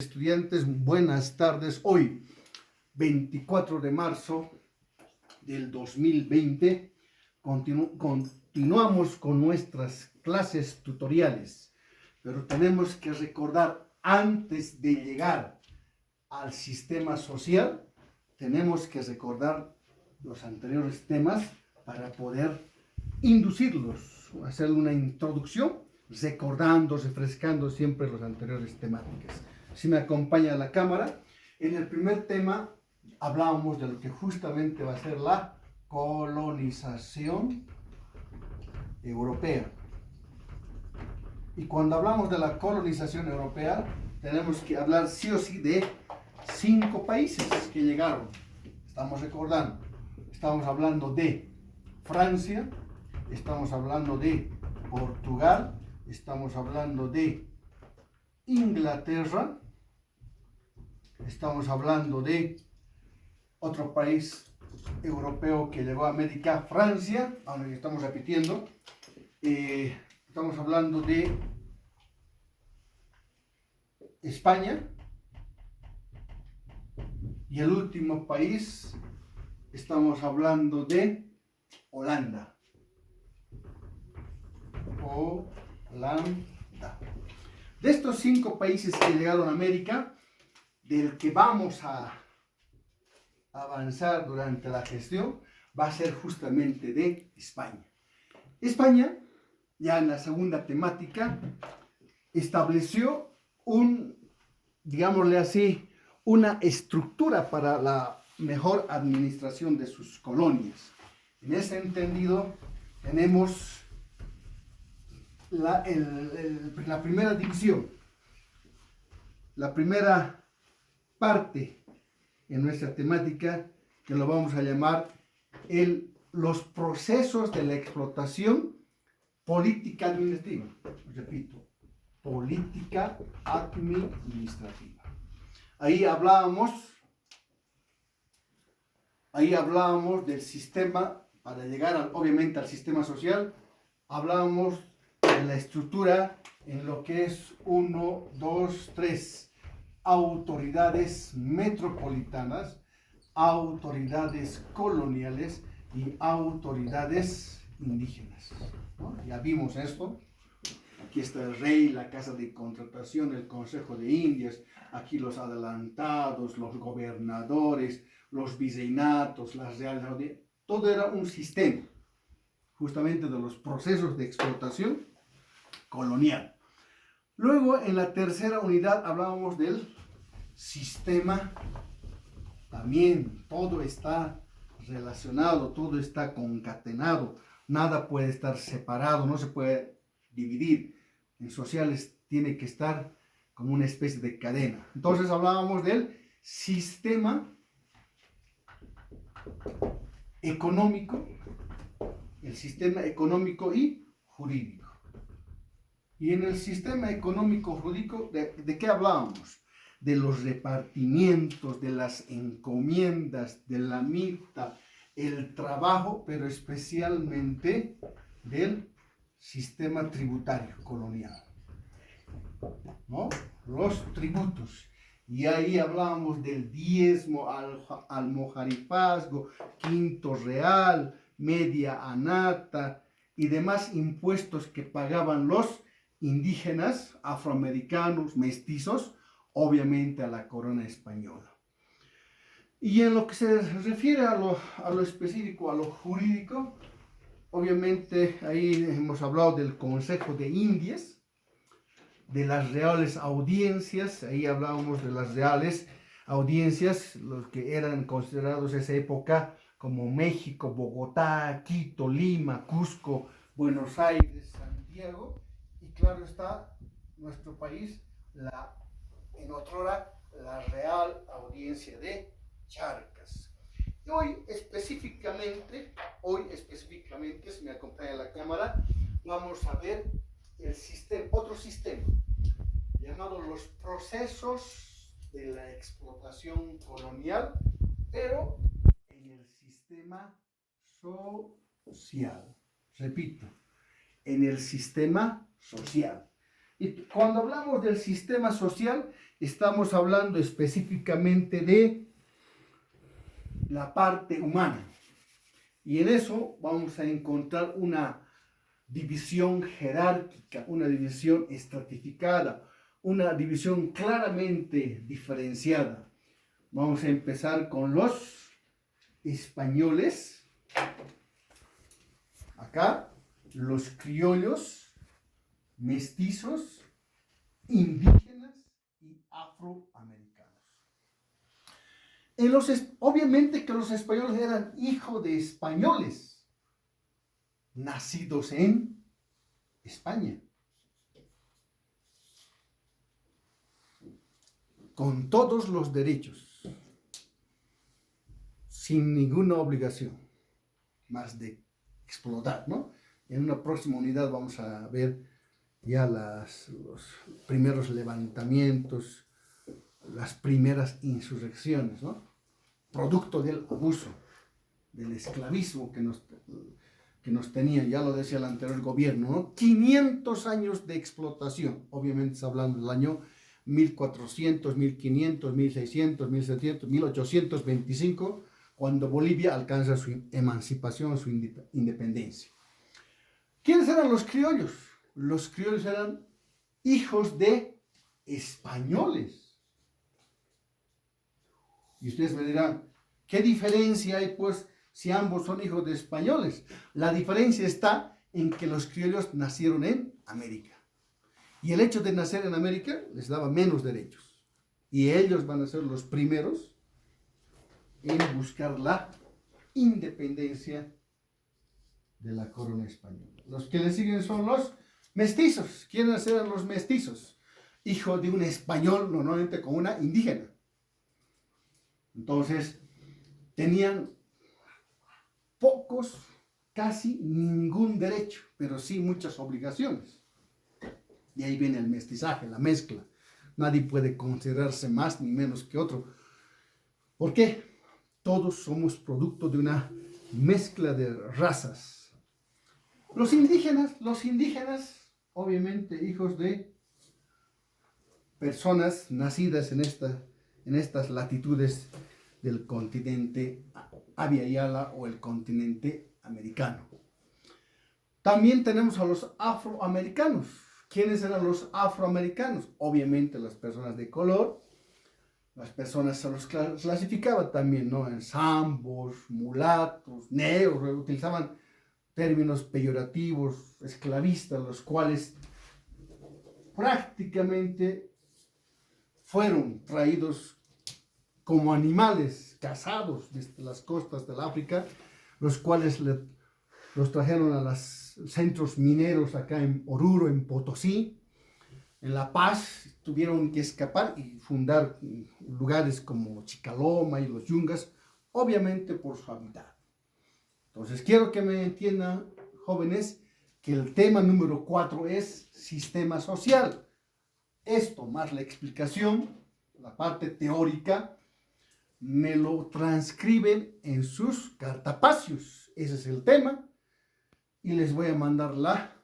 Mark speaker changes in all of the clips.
Speaker 1: Estudiantes, buenas tardes. Hoy, 24 de marzo del 2020, continuamos con nuestras clases tutoriales, pero tenemos que recordar, antes de llegar al sistema social, tenemos que recordar los anteriores temas para poder inducirlos, hacer una introducción, recordando, refrescando siempre las anteriores temáticas. Si me acompaña la cámara, en el primer tema hablábamos de lo que justamente va a ser la colonización europea. Y cuando hablamos de la colonización europea, tenemos que hablar sí o sí de 5 países que llegaron. Estamos recordando, estamos hablando de Francia, estamos hablando de Portugal, estamos hablando de Inglaterra, estamos hablando de otro país europeo que llegó a América, Francia, aunque estamos repitiendo. Estamos hablando de España. Y el último país, estamos hablando de Holanda. De estos 5 países que llegaron a América, del que vamos a avanzar durante la gestión, va a ser justamente de España. España, ya en la segunda temática, estableció digámosle así, una estructura para la mejor administración de sus colonias. En ese entendido, tenemos la primera división, la primera parte en nuestra temática, que lo vamos a llamar los procesos de la explotación política administrativa. Repito, política administrativa. Ahí hablábamos del sistema, para llegar obviamente al sistema social, hablábamos de la estructura en lo que es 1, 2, 3 autoridades metropolitanas, autoridades coloniales y autoridades indígenas, ¿no? Ya vimos esto. Aquí está el rey, la casa de contratación, el Consejo de Indias, aquí los adelantados, los gobernadores, los virreinatos, las reales, todo era un sistema, justamente de los procesos de explotación colonial. Luego, en la tercera unidad, hablábamos del sistema. También todo está relacionado, todo está concatenado, nada puede estar separado, no se puede dividir. En sociales tiene que estar como una especie de cadena. Entonces hablábamos del sistema económico, el sistema económico y jurídico. Y en el sistema económico jurídico, ¿de qué hablábamos? De los repartimientos, de las encomiendas, de la mitad, el trabajo, pero especialmente del sistema tributario colonial, ¿no? Los tributos. Y ahí hablábamos del diezmo, almojarifazgo, quinto real, media anata y demás impuestos que pagaban los indígenas, afroamericanos, mestizos, obviamente a la corona española. Y en lo que se refiere a lo específico, a lo jurídico, obviamente ahí hemos hablado del Consejo de Indias, de las reales audiencias. Ahí hablábamos de las reales audiencias, los que eran considerados en esa época como México, Bogotá, Quito, Lima, Cusco, Buenos Aires, Santiago, y claro está, nuestro país, en otrora, la Real Audiencia de Charcas. Y hoy específicamente, si me acompaña la cámara, vamos a ver otro sistema, llamado los procesos de la explotación colonial, pero en el sistema social. Repito, en el sistema social. Y cuando hablamos del sistema social, estamos hablando específicamente de la parte humana. Y en eso vamos a encontrar una división jerárquica, una división estratificada, una división claramente diferenciada. Vamos a empezar con los españoles. Acá, los criollos, mestizos, indígenas y afroamericanos. Obviamente que los españoles eran hijos de españoles, nacidos en España, con todos los derechos, sin ninguna obligación, más de explotar, ¿no? En una próxima unidad vamos a ver ya los primeros levantamientos, las primeras insurrecciones, ¿no? Producto del abuso, del esclavismo que nos tenía, ya lo decía el anterior gobierno, ¿no? 500 años de explotación, obviamente está hablando del año 1400, 1500, 1600, 1700, 1825, cuando Bolivia alcanza su emancipación, su independencia. ¿Quiénes eran los criollos? Los criollos eran hijos de españoles. Y ustedes me dirán, ¿qué diferencia hay pues si ambos son hijos de españoles? La diferencia está en que los criollos nacieron en América. Y el hecho de nacer en América les daba menos derechos. Y ellos van a ser los primeros en buscar la independencia de la corona española. Los que le siguen son los mestizos. ¿Quiénes eran los mestizos? Hijo de un español, normalmente con una indígena. Entonces, tenían pocos, casi ningún derecho, pero sí muchas obligaciones. Y ahí viene el mestizaje, la mezcla. Nadie puede considerarse más ni menos que otro. ¿Por qué? Todos somos producto de una mezcla de razas. Los indígenas, obviamente hijos de personas nacidas en estas latitudes del continente Abya Yala o el continente americano. También tenemos a los afroamericanos. ¿Quiénes eran los afroamericanos? Obviamente las personas de color. Las personas se los clasificaban también, ¿no? En zambos, mulatos, negros, utilizaban términos peyorativos, esclavistas, los cuales prácticamente fueron traídos como animales cazados desde las costas del África, los cuales los trajeron a los centros mineros acá en Oruro, en Potosí. En La Paz tuvieron que escapar y fundar lugares como Chicaloma y los Yungas, obviamente por su hábitat. Entonces quiero que me entiendan, jóvenes, que el tema número 4 es sistema social. Esto más la explicación, la parte teórica, me lo transcriben en sus cartapacios. Ese es el tema. Y les voy a mandar la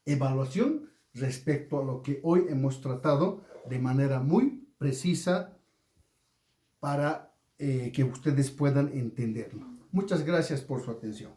Speaker 1: evaluación respecto a lo que hoy hemos tratado de manera muy precisa para que ustedes puedan entenderlo. Muchas gracias por su atención.